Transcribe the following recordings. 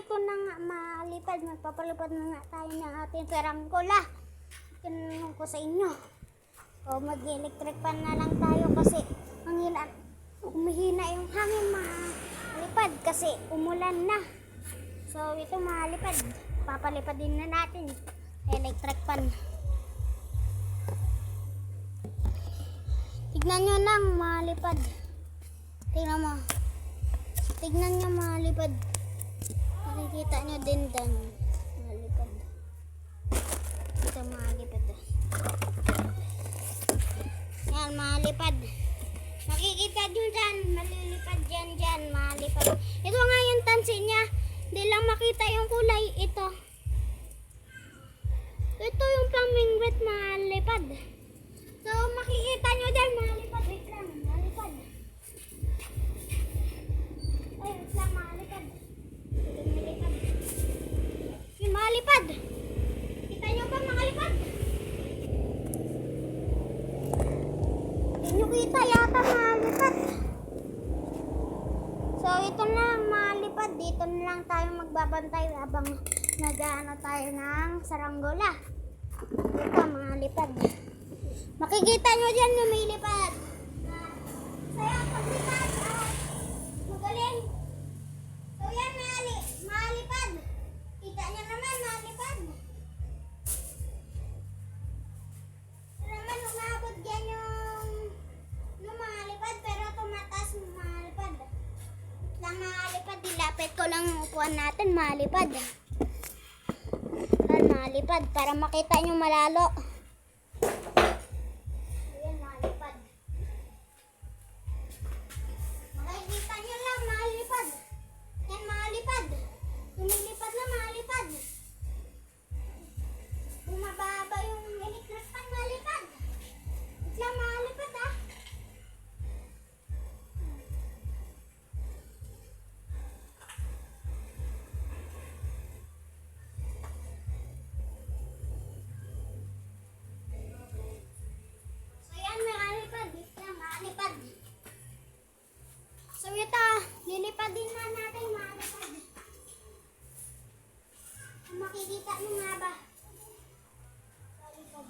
ito na nga malipad. Magpapalipad na nga tayo ng ating saranggola. Tinanong ko sa inyo. O mag-electric fan na lang tayo kasi humihina yung hangin, malipad kasi umulan na. So ito malipad. Papalipad din na natin. Electric fan. Tignan nyo lang malipad. Tignan mo. Tignan nyo malipad. Makikita nyo din dan. Malipad. Ito malipad. Yan, malipad. Makikita nyo dyan. Malilipad dyan. Malipad. Ito nga yung tansi niya. Hindi lang makita yung kulay. Ito. Ito yung pamingwit malipad. So, makikita nyo dyan. Malipad. Wait lang. Malipad. Ay, wait lang. Malipad. Malipad. Yung malipad. Kita nyo ba malipad? Hindi nyo kita yata malipad. So, ito na malipad. Dito na lang tayo magbabantay habang nag-ano tayo ng saranggola. Ito malipad. Makikita nyo dyan lumilipad. Saya paglipad. Magaling. So, yan malipad. Kita nyo naman malipad. Naman umabot dyan yung malipad pero tumatas malipad. Lang malipad, dilapit ko lang yung upuan natin malipad. Yan malipad para makita nyo malalo. Ayan malipad. Makikita nyo lang malipad. Yan malipad. Lumilipad na malipad. Bumababa yung electric fan malipad. Isla malipad ah. So yan malipad. Isla malipad. So ito, lilipad din na natin malipad. Makikita nyo nga ba? Malipad.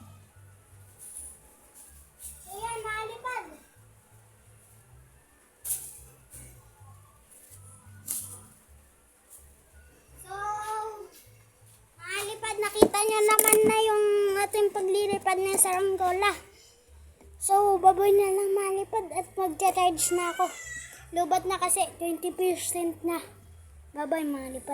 So yan, malipad. So, malipad. Nakita nyo naman na yung ating paglilipad ng saranggola. So, baboy na lang malipad at magcha-charge na ako. Lubat na kasi 20% na. Bye-bye malipad.